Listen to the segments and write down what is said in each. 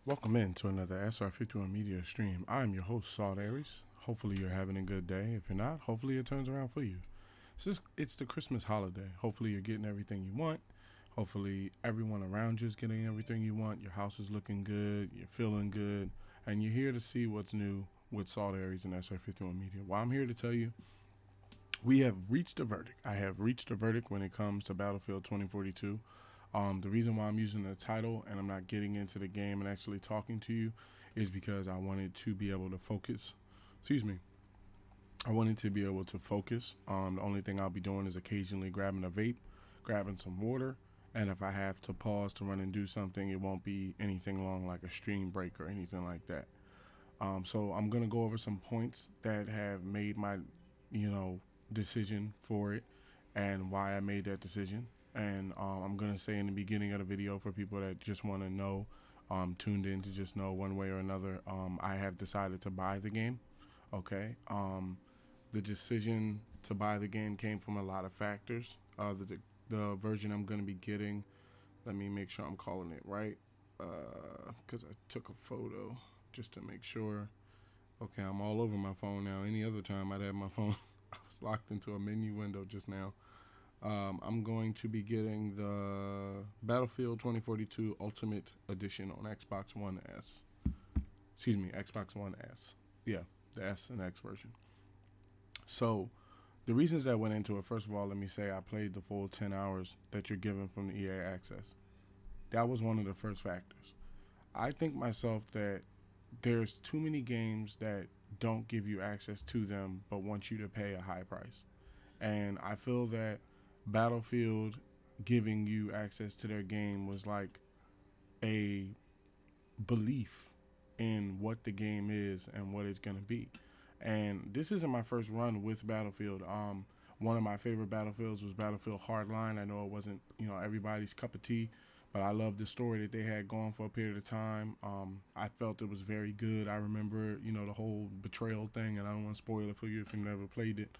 Welcome in to another SR51 Media stream. I'm your host, Salt Aries. Hopefully you're having a good day. If you're not, hopefully it turns around for you. It's the Christmas holiday. Hopefully you're getting everything you want. Hopefully everyone around you is getting everything you want. Your house is looking good. You're feeling good. And you're here to see what's new with Salt Aries and SR51 Media. Well, I'm here to tell you we have reached a verdict. I have reached a verdict when it comes to Battlefield 2042. The reason why I'm using the title and I'm not getting into the game and actually talking to you is because I wanted to be able to focus. Excuse me. I wanted to be able to focus. The only thing I'll be doing is occasionally grabbing a vape, grabbing some water, and if I have to pause to run and do something, it won't be anything long like a stream break or anything like that. So I'm gonna go over some points that have made my, decision for it and why I made that decision. And I'm gonna say in the beginning of the video for people that just want to know, tuned in to just know one way or another, I have decided to buy the game. Okay. The decision to buy the game came from a lot of factors. The version I'm gonna be getting, let me make sure I'm calling it right, because I took a photo just to make sure. Okay, I'm all over my phone now. Any other time I'd have my phone. I was locked into a menu window just now. I'm going to be getting the Battlefield 2042 Ultimate Edition on Xbox One S. Excuse me, Xbox One S. Yeah, the S and X version. So, the reasons that went into it, first of all, let me say I played the full 10 hours that you're given from the EA Access. That was one of the first factors. I think myself that there's too many games that don't give you access to them but want you to pay a high price. And I feel that Battlefield giving you access to their game was like a belief in what the game is and what it's going to be. And this isn't my first run with Battlefield. One of my favorite Battlefields was Battlefield Hardline. I know it wasn't, everybody's cup of tea, but I loved the story that they had going for a period of time. I felt it was very good. I remember, the whole betrayal thing, and I don't want to spoil it for you if you've never played it.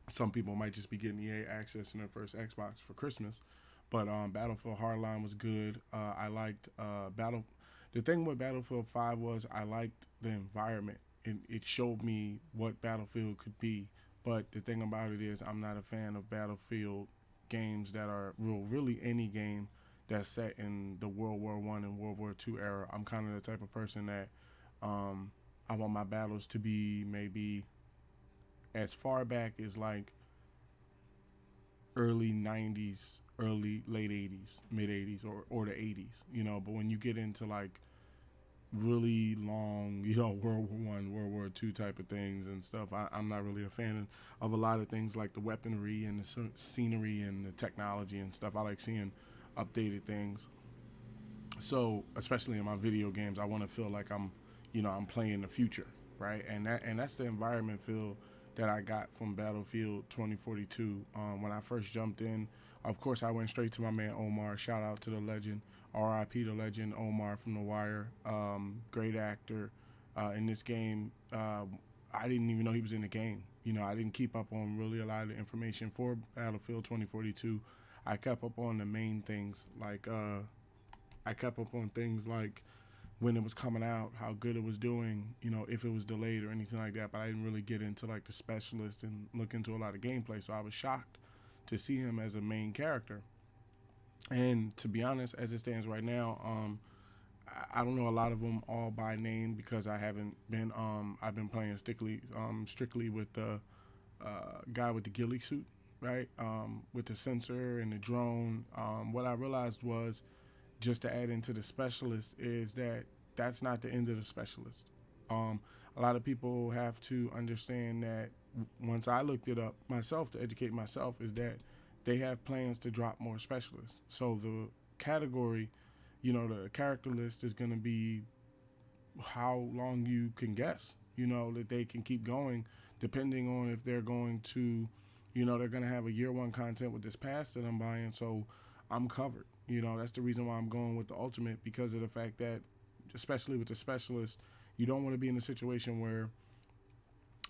Some people might just be getting EA access in their first Xbox for Christmas, but Battlefield Hardline was good. I liked Battle. The thing with Battlefield 5 was I liked the environment. It showed me what Battlefield could be. But the thing about it is I'm not a fan of Battlefield games that are really any game that's set in the World War I and World War II era. I'm kind of the type of person that I want my battles to be maybe as far back as like early 90s, late 80s, mid 80s, or the 80s, but when you get into like really long, World War I, World War II type of things and stuff, I'm not really a fan of a lot of things like the weaponry and the scenery and the technology and stuff. I like seeing updated things. So, especially in my video games, I want to feel like I'm playing the future, right? And that's the environment feel that I got from Battlefield 2042. When I first jumped in, of course, I went straight to my man Omar. Shout out to the legend, R.I.P. the legend Omar from The Wire. Great actor in this game. I didn't even know he was in the game. I didn't keep up on really a lot of the information for Battlefield 2042. I kept up on the main things like when it was coming out, how good it was doing, if it was delayed or anything like that. But I didn't really get into like the specialist and look into a lot of gameplay. So I was shocked to see him as a main character. And to be honest, as it stands right now, I don't know a lot of them all by name because I haven't been. I've been playing strictly with the guy with the ghillie suit, right? With the sensor and the drone. What I realized was, just to add into the specialist, is that that's not the end of the specialist. A lot of people have to understand that once I looked it up myself to educate myself, is that they have plans to drop more specialists. So the category, the character list is going to be how long you can guess, that they can keep going depending on if they're going to, they're going to have a year one content with this pass that I'm buying. So I'm covered. That's the reason why I'm going with the ultimate, because of the fact that, especially with the specialist, you don't want to be in a situation where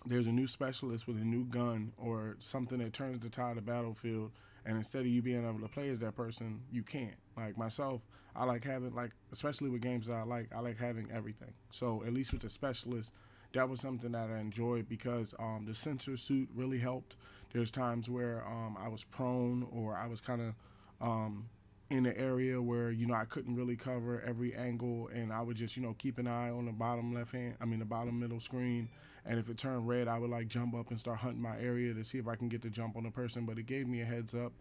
there's a new specialist with a new gun or something that turns the tide of Battlefield, And instead of you being able to play as that person, you can't. Like myself, I like having, like, especially with games that I like having everything. So at least with the specialist, that was something that I enjoyed because the sensor suit really helped. There's times where I was prone or I was kind of um, in an area where I couldn't really cover every angle, and I would just keep an eye on the bottom left hand. I mean the bottom middle screen, and if it turned red, I would like jump up and start hunting my area to see if I can get the jump on the person. But it gave me a heads up.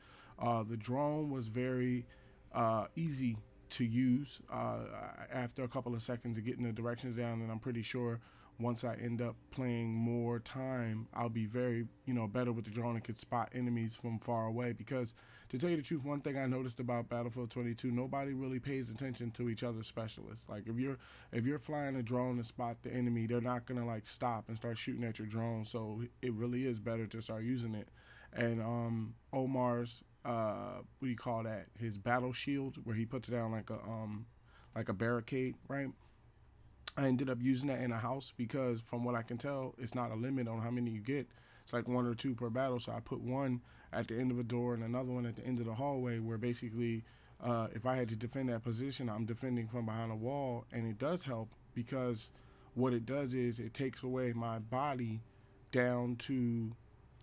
The drone was very easy to use after a couple of seconds of getting the directions down, and I'm pretty sure once I end up playing more time, I'll be very, better with the drone and could spot enemies from far away. Because to tell you the truth, one thing I noticed about Battlefield 22, nobody really pays attention to each other's specialists. Like if you're flying a drone to spot the enemy, they're not gonna like stop and start shooting at your drone. So it really is better to start using it. And Omar's what do you call that? His battle shield, where he puts down like a barricade, right? I ended up using that in a house because, from what I can tell, it's not a limit on how many you get. It's like one or two per battle. So I put one at the end of a door and another one at the end of the hallway, where basically, if I had to defend that position, I'm defending from behind a wall, and it does help because what it does is it takes away my body down to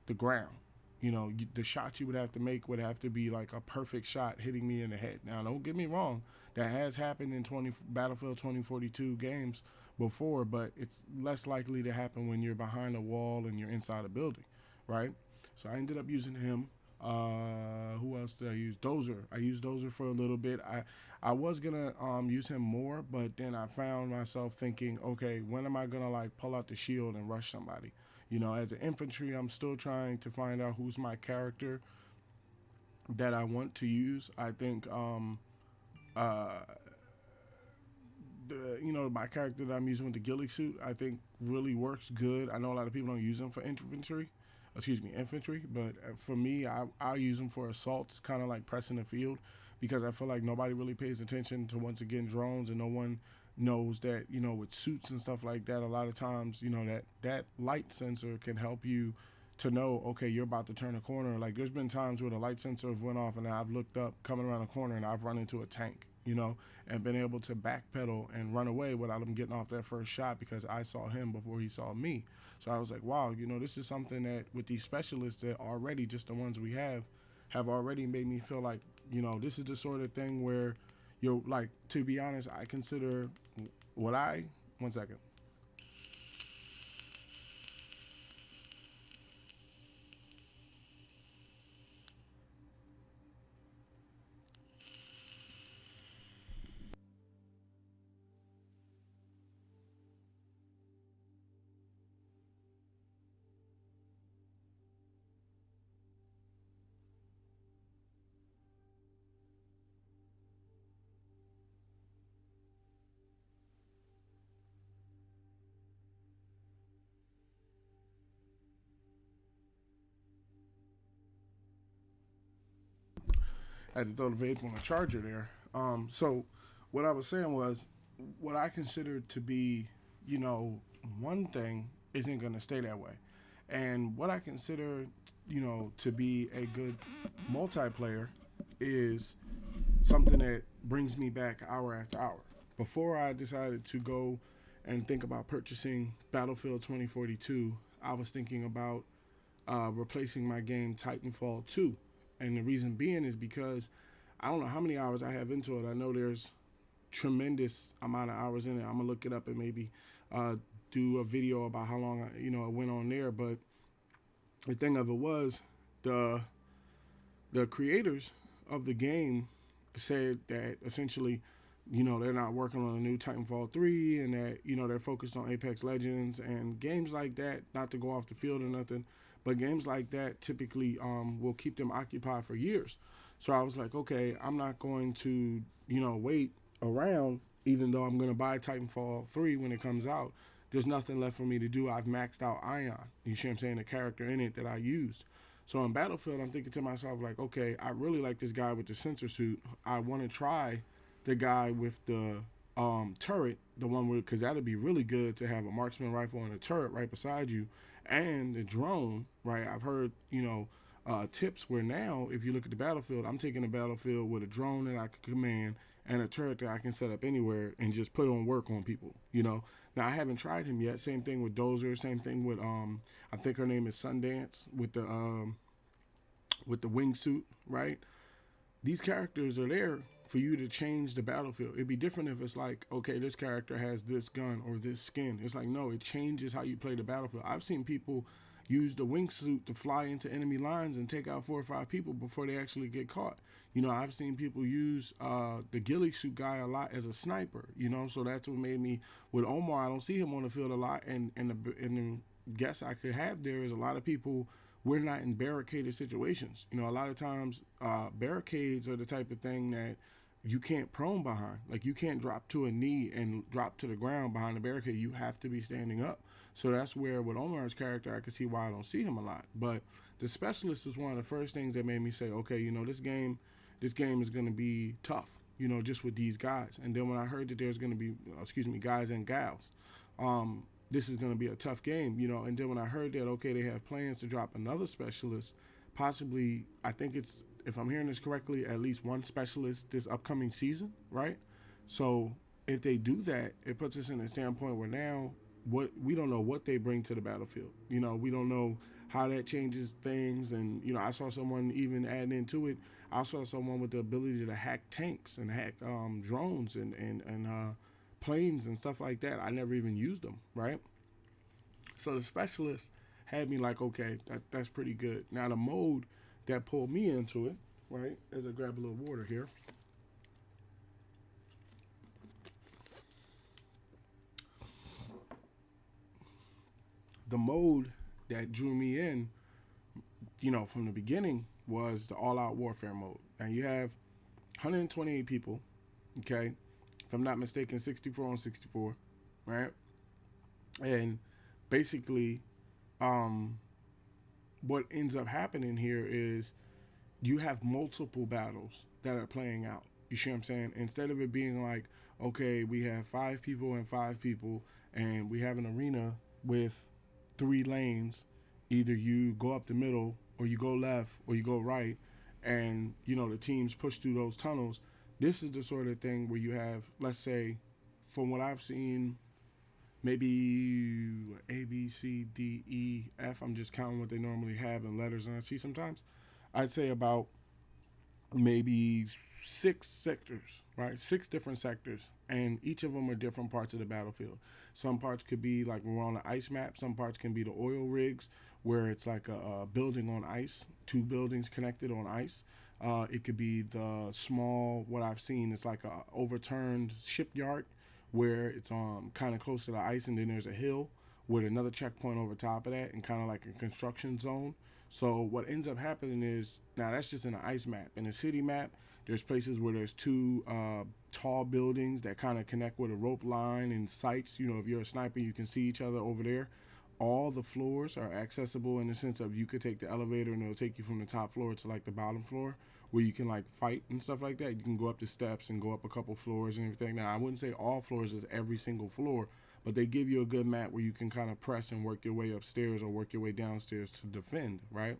the ground. The shot you would have to make would have to be like a perfect shot hitting me in the head. Now, don't get me wrong, that has happened in Battlefield 2042 games before, but it's less likely to happen when you're behind a wall and you're inside a building, right? So I ended up using him. Who else did I use? Dozer. I used Dozer for a little bit. I was gonna use him more, but then I found myself thinking, okay, when am I gonna like pull out the shield and rush somebody? As an infantry, I'm still trying to find out who's my character that I want to use. I think uh, my character that I'm using with the ghillie suit, I think really works good. I know a lot of people don't use them for infantry, but for me, I'll use them for assaults, kind of like pressing the field, because I feel like nobody really pays attention to, once again, drones, and no one knows that, with suits and stuff like that, a lot of times, that light sensor can help you to know, okay, you're about to turn a corner. Like, there's been times where the light sensor went off and I've looked up coming around a corner and I've run into a tank, and been able to backpedal and run away without him getting off that first shot because I saw him before he saw me. So I was like, wow, this is something that with these specialists that already, just the ones we have already made me feel like, this is the sort of thing where you're like, to be honest, I consider what I, one second. I had to throw the vape on the charger there. So what I was saying was, what I consider to be, one thing isn't going to stay that way. And what I consider, to be a good multiplayer is something that brings me back hour after hour. Before I decided to go and think about purchasing Battlefield 2042, I was thinking about replacing my game Titanfall 2. And the reason being is because I don't know how many hours I have into it. I know there's tremendous amount of hours in it. I'm gonna look it up and maybe do a video about how long I went on there. But the thing of it was, the the creators of the game said that essentially, they're not working on a new Titanfall 3, and that, they're focused on Apex Legends and games like that, not to go off the field or nothing, but games like that typically will keep them occupied for years. So I was like, okay, I'm not going to, wait around, even though I'm going to buy Titanfall 3 when it comes out. There's nothing left for me to do. I've maxed out Ion. You see what I'm saying? The character in it that I used. So in Battlefield, I'm thinking to myself, like, okay, I really like this guy with the sensor suit. I want to try the guy with the turret, the one where, because that'd be really good to have a marksman rifle and a turret right beside you, and the drone, right? I've heard, tips where now, if you look at the battlefield, I'm taking the battlefield with a drone that I can command and a turret that I can set up anywhere and just put on work on people. Now I haven't tried him yet. Same thing with Dozer. Same thing with I think her name is Sundance with the wingsuit, right? These characters are there for you to change the battlefield. It'd be different if it's like, okay, this character has this gun or this skin. It's like, no, it changes how you play the battlefield. I've seen people use the wingsuit to fly into enemy lines and take out 4 or 5 people before they actually get caught. I've seen people use the ghillie suit guy a lot as a sniper. So that's what made me with Omar. I don't see him on the field a lot, and the guess I could have there is a lot of people. We're not in barricaded situations. A lot of times barricades are the type of thing that you can't prone behind. Like you can't drop to a knee and drop to the ground behind the barricade. You have to be standing up. So that's where with Omar's character, I can see why I don't see him a lot. But the specialist is one of the first things that made me say, okay, this game is going to be tough. Just with these guys. And then when I heard that there's going to be, guys and gals. This is going to be a tough game, and then when I heard that, okay, they have plans to drop another specialist, possibly, I think it's, if I'm hearing this correctly, at least one specialist this upcoming season, right? So if they do that, it puts us in a standpoint where now we don't know what they bring to the battlefield. We don't know how that changes things, and I saw someone even adding into it. I saw someone with the ability to hack tanks and hack drones and planes and stuff like that. I never even used them, right? So the specialist had me like, okay, that's pretty good. Now the mode that pulled me into it, right, as I grab a little water here. The mode that drew me in, from the beginning was the all-out warfare mode. And you have 128 people, okay? If I'm not mistaken, 64 on 64, right? And basically, what ends up happening here is you have multiple battles that are playing out. You see what I'm saying? Instead of it being like, okay, we have 5 people and 5 people, and we have an arena with 3 lanes. Either you go up the middle, or you go left, or you go right, and the teams push through those tunnels. This is the sort of thing where you have, let's say, from what I've seen, maybe A, B, C, D, E, F. I'm just counting what they normally have in letters and I see sometimes. I'd say about maybe 6 sectors, right? 6 different sectors, and each of them are different parts of the battlefield. Some parts could be like we're on the ice map. Some parts can be the oil rigs, where it's like a building on ice, 2 buildings connected on ice. It could be the small, what I've seen, it's like a overturned shipyard where it's kind of close to the ice, and then there's a hill with another checkpoint over top of that, and kind of like a construction zone. So what ends up happening is, now that's just in an ice map. In a city map, there's places where there's 2 tall buildings that kind of connect with a rope line and sights. If you're a sniper, you can see each other over there. All the floors are accessible in the sense of you could take the elevator and it'll take you from the top floor to like the bottom floor, where you can like fight and stuff like that. You can go up the steps and go up a couple floors and everything. Now, I wouldn't say all floors is every single floor, but they give you a good map where you can kind of press and work your way upstairs or work your way downstairs to defend, right?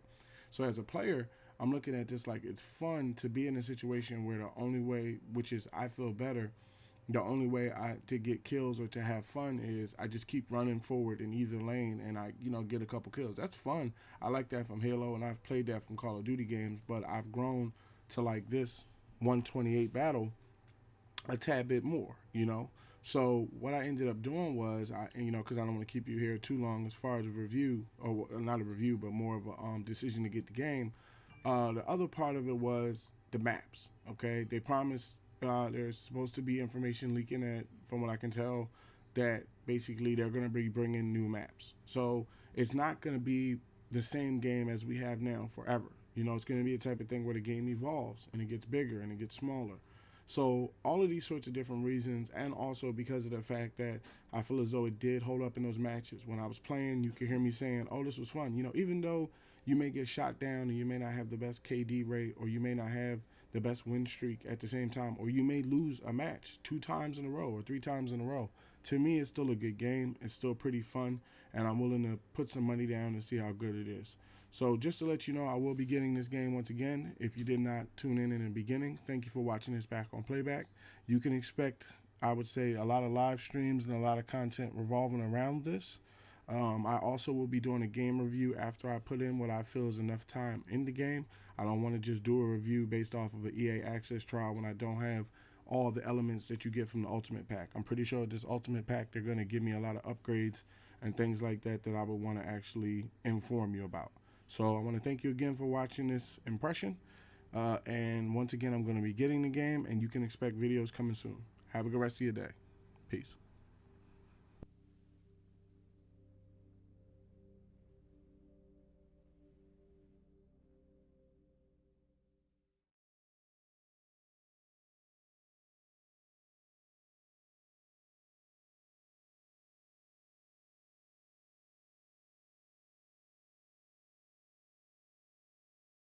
So as a player, I'm looking at this like it's fun to be in a situation where the only way, which is I feel better, the only way to get kills or to have fun is I just keep running forward in either lane and I get a couple kills. That's fun. I like that from Halo, and I've played that from Call of Duty games, but I've grown to like this 128 battle a tad bit more. So what I ended up doing was, because I don't want to keep you here too long as far as a review, or not a review, but more of a decision to get the game. The other part of it was the maps. Okay, they promised there's supposed to be information leaking from what I can tell, that basically they're going to be bringing new maps. So it's not going to be the same game as we have now forever. It's going to be a type of thing where the game evolves and it gets bigger and it gets smaller. So all of these sorts of different reasons, and also because of the fact that I feel as though it did hold up in those matches. When I was playing, you could hear me saying, oh, this was fun. Even though you may get shot down and you may not have the best KD rate, or you may not have the best win streak at the same time, or you may lose a match 2 times in a row or 3 times in a row. To me, it's still a good game. It's still pretty fun, and I'm willing to put some money down and see how good it is. So just to let you know, I will be getting this game once again. If you did not tune in the beginning, thank you for watching this back on playback. You can expect, I would say, a lot of live streams and a lot of content revolving around this. I also will be doing a game review after I put in what I feel is enough time in the game. I don't want to just do a review based off of an EA Access trial when I don't have all the elements that you get from the Ultimate Pack. I'm pretty sure this Ultimate Pack, they're going to give me a lot of upgrades and things like that that I would want to actually inform you about. So I want to thank you again for watching this impression. And once again, I'm going to be getting the game, and you can expect videos coming soon. Have a good rest of your day. Peace.